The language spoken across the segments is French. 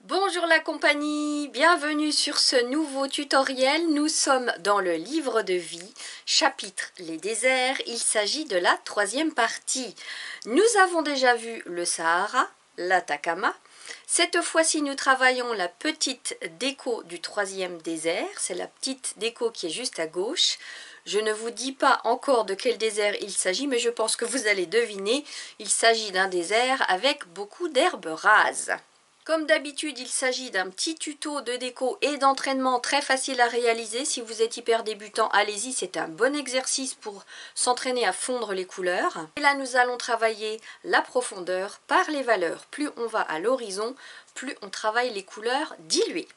Bonjour la compagnie, bienvenue sur ce nouveau tutoriel. Nous sommes dans le livre de vie, chapitre Les déserts. Il s'agit de la troisième partie. Nous avons déjà vu le Sahara, l'Atacama. Cette fois-ci, nous travaillons la petite déco du troisième désert. C'est la petite déco qui est juste à gauche. Je ne vous dis pas encore de quel désert il s'agit, mais je pense que vous allez deviner. Il s'agit d'un désert avec beaucoup d'herbes rases. Comme d'habitude, il s'agit d'un petit tuto de déco et d'entraînement très facile à réaliser. Si vous êtes hyper débutant, allez-y, c'est un bon exercice pour s'entraîner à fondre les couleurs. Et là, nous allons travailler la profondeur par les valeurs. Plus on va à l'horizon, plus on travaille les couleurs diluées.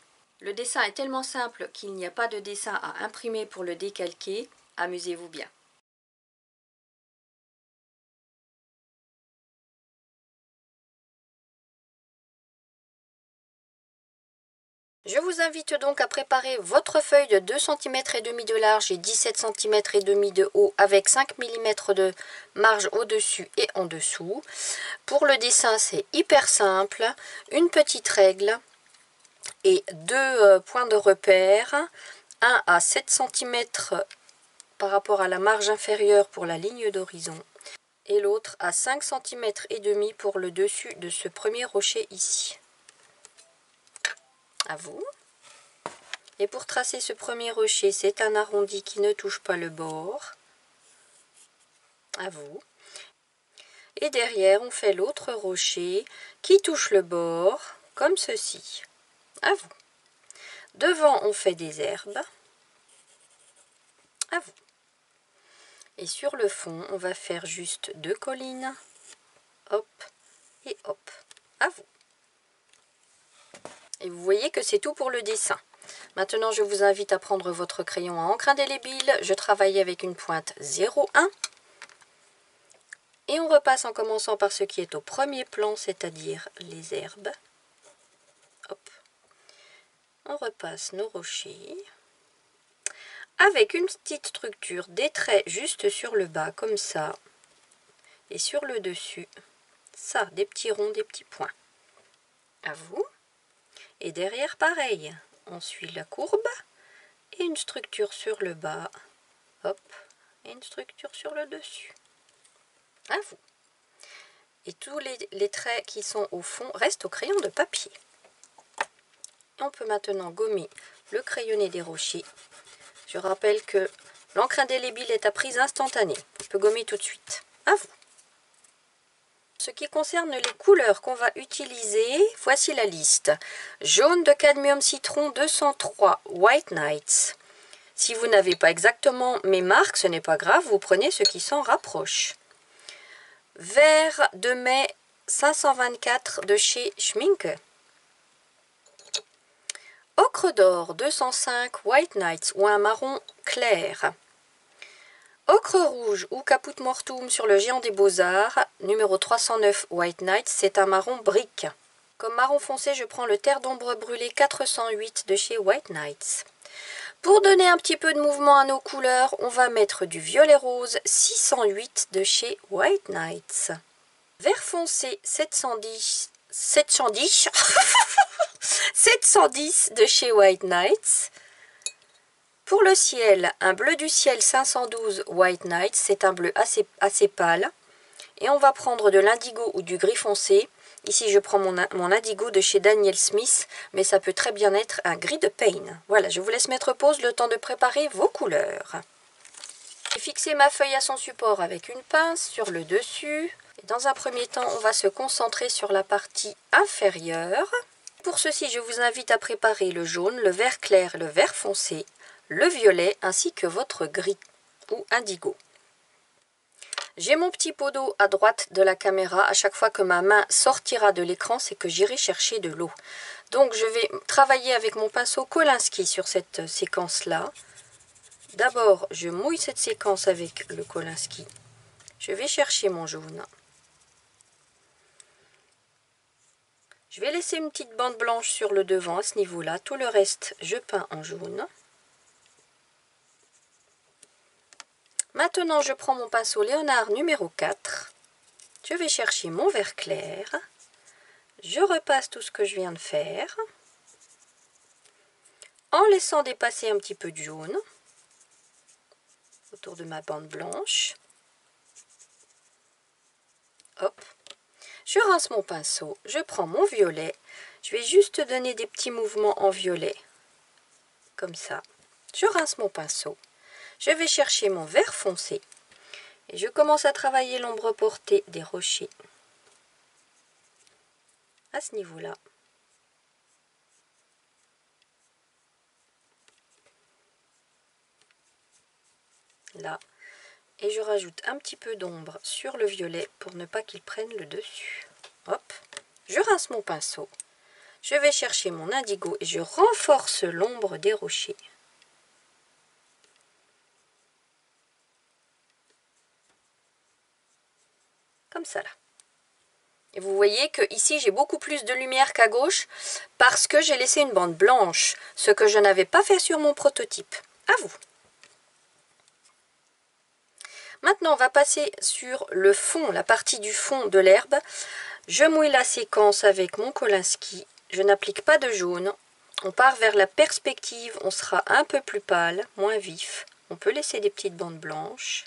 Le dessin est tellement simple qu'il n'y a pas de dessin à imprimer pour le décalquer. Amusez-vous bien. Je vous invite donc à préparer votre feuille de 2,5 cm de large et 17,5 cm de haut avec 5 mm de marge au-dessus et en dessous. Pour le dessin, c'est hyper simple. Une petite règle et deux points de repère. Un à 7 cm par rapport à la marge inférieure pour la ligne d'horizon. Et l'autre à 5 cm et demi pour le dessus de ce premier rocher ici. À vous. Et pour tracer ce premier rocher, c'est un arrondi qui ne touche pas le bord. À vous. Et derrière, on fait l'autre rocher qui touche le bord, comme ceci. À vous. Devant, on fait des herbes. À vous. Et sur le fond, on va faire juste deux collines. Hop et hop. À vous. Et vous voyez que c'est tout pour le dessin. Maintenant, je vous invite à prendre votre crayon à encre indélébile. Je travaille avec une pointe 0,1. Et on repasse en commençant par ce qui est au premier plan, c'est-à-dire les herbes. Hop. On repasse nos rochers. Avec une petite structure, des traits juste sur le bas, comme ça. Et sur le dessus, ça, des petits ronds, des petits points. À vous. Et derrière, pareil. On suit la courbe. Et une structure sur le bas. Hop. Et une structure sur le dessus. À vous. Et tous les traits qui sont au fond restent au crayon de papier. On peut maintenant gommer le crayonné des rochers. Je rappelle que l'encre indélébile est à prise instantanée. On peut gommer tout de suite. À vous. Ce qui concerne les couleurs qu'on va utiliser, voici la liste. Jaune de cadmium citron 203 White Nights. Si vous n'avez pas exactement mes marques, ce n'est pas grave, vous prenez ce qui s'en rapproche. Vert de mai 524 de chez Schminke. Ocre d'or 205 White Nights ou un marron clair. Ocre rouge ou Caput Mortuum sur le géant des beaux-arts, numéro 309 White Nights, c'est un marron brique. Comme marron foncé, je prends le terre d'ombre brûlé 408 de chez White Nights. Pour donner un petit peu de mouvement à nos couleurs, on va mettre du violet rose 608 de chez White Nights. Vert foncé 710 de chez White Nights. Pour le ciel, un bleu du ciel 512 White Nights, c'est un bleu assez pâle. Et on va prendre de l'indigo ou du gris foncé. Ici, je prends mon indigo de chez Daniel Smith, mais ça peut très bien être un gris de Payne. Voilà, je vous laisse mettre pause le temps de préparer vos couleurs. J'ai fixé ma feuille à son support avec une pince sur le dessus. Et dans un premier temps, on va se concentrer sur la partie inférieure. Pour ceci, je vous invite à préparer le jaune, le vert clair, le vert foncé, le violet ainsi que votre gris ou indigo. J'ai mon petit pot d'eau à droite de la caméra. À chaque fois que ma main sortira de l'écran, c'est que j'irai chercher de l'eau. Donc je vais travailler avec mon pinceau Kolinsky sur cette séquence-là. D'abord, je mouille cette séquence avec le Kolinsky. Je vais chercher mon jaune. Je vais laisser une petite bande blanche sur le devant à ce niveau-là. Tout le reste, je peins en jaune. Maintenant, je prends mon pinceau Léonard numéro 4. Je vais chercher mon vert clair. Je repasse tout ce que je viens de faire, en laissant dépasser un petit peu de jaune autour de ma bande blanche. Hop. Je rince mon pinceau, je prends mon violet, je vais juste donner des petits mouvements en violet, comme ça. Je rince mon pinceau, je vais chercher mon vert foncé et je commence à travailler l'ombre portée des rochers à ce niveau-là. Là. Et je rajoute un petit peu d'ombre sur le violet pour ne pas qu'il prenne le dessus. Hop, je rince mon pinceau, je vais chercher mon indigo et je renforce l'ombre des rochers. Comme ça là. Et vous voyez que ici j'ai beaucoup plus de lumière qu'à gauche parce que j'ai laissé une bande blanche, ce que je n'avais pas fait sur mon prototype. À vous. Maintenant on va passer sur le fond, la partie du fond de l'herbe. Je mouille la séquence avec mon Kolinsky, je n'applique pas de jaune. On part vers la perspective, on sera un peu plus pâle, moins vif. On peut laisser des petites bandes blanches.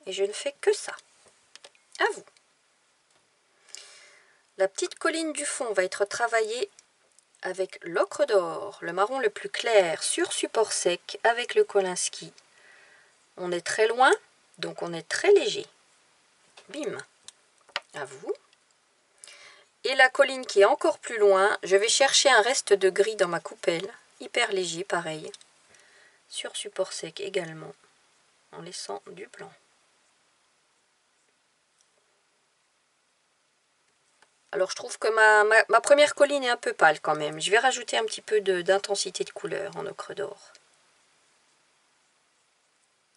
Et je ne fais que ça. À vous. La petite colline du fond va être travaillée avec l'ocre d'or, le marron le plus clair, sur support sec avec le Kolinsky. On est très loin, donc on est très léger. Bim. À vous. Et la colline qui est encore plus loin, je vais chercher un reste de gris dans ma coupelle, hyper léger, pareil, sur support sec également, en laissant du blanc. Alors je trouve que ma première colline est un peu pâle quand même. Je vais rajouter un petit peu d'intensité de couleur en ocre d'or.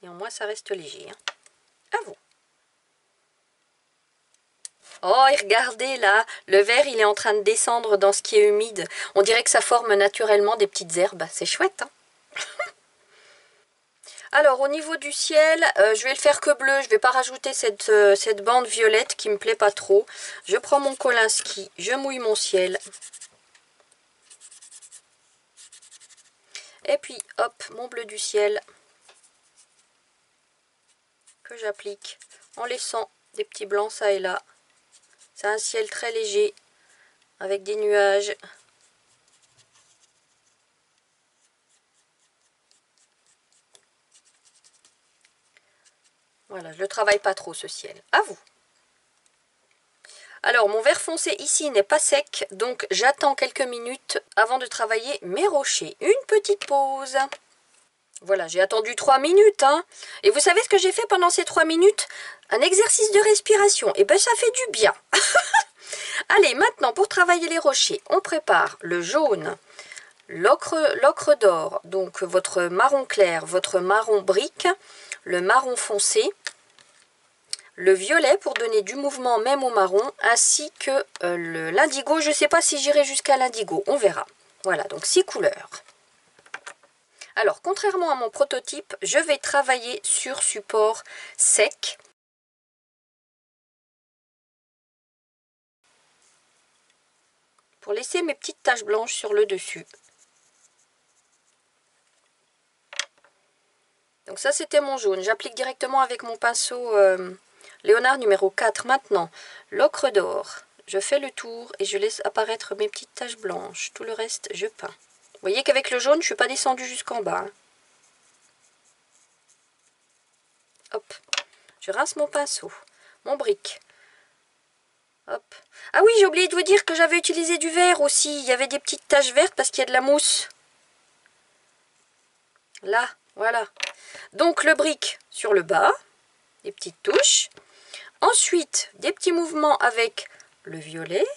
Néanmoins, ça reste léger. Hein. À vous. Oh, et regardez là, le vert il est en train de descendre dans ce qui est humide. On dirait que ça forme naturellement des petites herbes. C'est chouette, hein. Alors au niveau du ciel, je vais le faire que bleu, je vais pas rajouter cette bande violette qui me plaît pas trop. Je prends mon Kolinsky, je mouille mon ciel. Et puis hop, mon bleu du ciel que j'applique en laissant des petits blancs ça et là. C'est un ciel très léger avec des nuages. Voilà, je ne le travaille pas trop ce ciel. À vous. Alors, mon vert foncé ici n'est pas sec, donc j'attends quelques minutes avant de travailler mes rochers. Une petite pause. Voilà, j'ai attendu 3 minutes. Hein. Et vous savez ce que j'ai fait pendant ces 3 minutes? Un exercice de respiration. Et ben, ça fait du bien. Allez, maintenant, pour travailler les rochers, on prépare le jaune, l'ocre d'or, donc votre marron clair, votre marron brique, le marron foncé, le violet pour donner du mouvement même au marron, ainsi que l'indigo. Je ne sais pas si j'irai jusqu'à l'indigo, on verra. Voilà, donc 6 couleurs. Alors, contrairement à mon prototype, je vais travailler sur support sec. Pour laisser mes petites taches blanches sur le dessus. Donc ça, c'était mon jaune. J'applique directement avec mon pinceau Léonard numéro 4. Maintenant, l'ocre d'or. Je fais le tour et je laisse apparaître mes petites taches blanches. Tout le reste, je peins. Vous voyez qu'avec le jaune, je ne suis pas descendue jusqu'en bas. Hein. Hop. Je rince mon pinceau. Mon brique. Hop. Ah oui, j'ai oublié de vous dire que j'avais utilisé du vert aussi. Il y avait des petites taches vertes parce qu'il y a de la mousse. Là, voilà. Donc le brique sur le bas. Des petites touches. Ensuite, des petits mouvements avec le violet.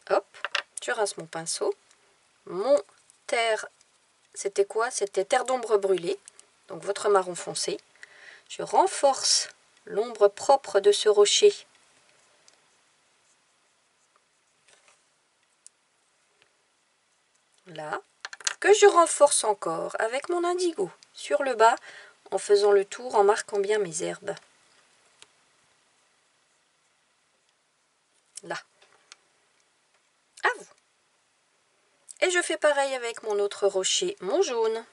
Hop, je rince mon pinceau. Mon terre, c'était quoi? C'était terre d'ombre brûlée. Donc votre marron foncé. Je renforce l'ombre propre de ce rocher. Là, que je renforce encore avec mon indigo sur le bas en faisant le tour, en marquant bien mes herbes. Là. Et je fais pareil avec mon autre rocher, mon jaune.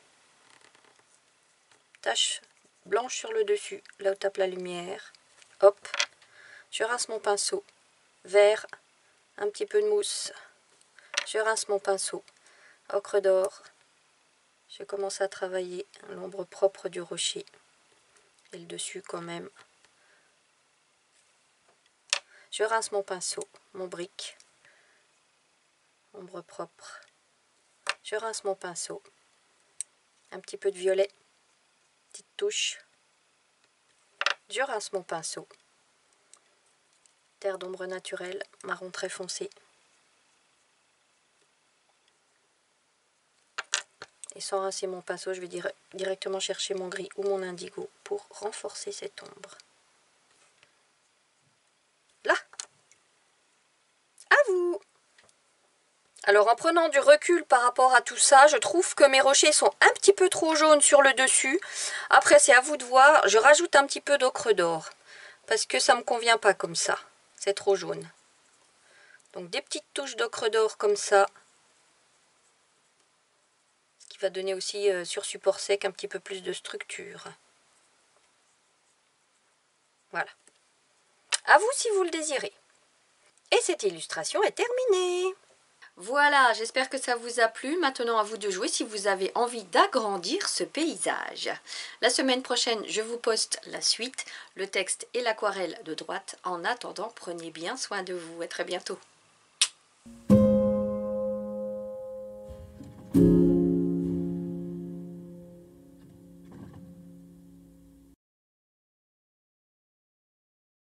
Tache blanche sur le dessus, là où tape la lumière. Hop, je rince mon pinceau. Vert, un petit peu de mousse. Je rince mon pinceau. Ocre d'or. Je commence à travailler l'ombre propre du rocher. Et le dessus quand même. Je rince mon pinceau, mon brick. Ombre propre. Je rince mon pinceau. Un petit peu de violet. Petite touche. Je rince mon pinceau. Terre d'ombre naturelle, marron très foncé. Et sans rincer mon pinceau, je vais directement chercher mon gris ou mon indigo pour renforcer cette ombre. Là! À vous! Alors en prenant du recul par rapport à tout ça, je trouve que mes rochers sont un petit peu trop jaunes sur le dessus. Après c'est à vous de voir, je rajoute un petit peu d'ocre d'or. Parce que ça ne me convient pas comme ça, c'est trop jaune. Donc des petites touches d'ocre d'or comme ça. Ce qui va donner aussi sur support sec un petit peu plus de structure. Voilà. À vous si vous le désirez. Et cette illustration est terminée. Voilà, j'espère que ça vous a plu. Maintenant, à vous de jouer si vous avez envie d'agrandir ce paysage. La semaine prochaine, je vous poste la suite, le texte et l'aquarelle de droite. En attendant, prenez bien soin de vous. À très bientôt.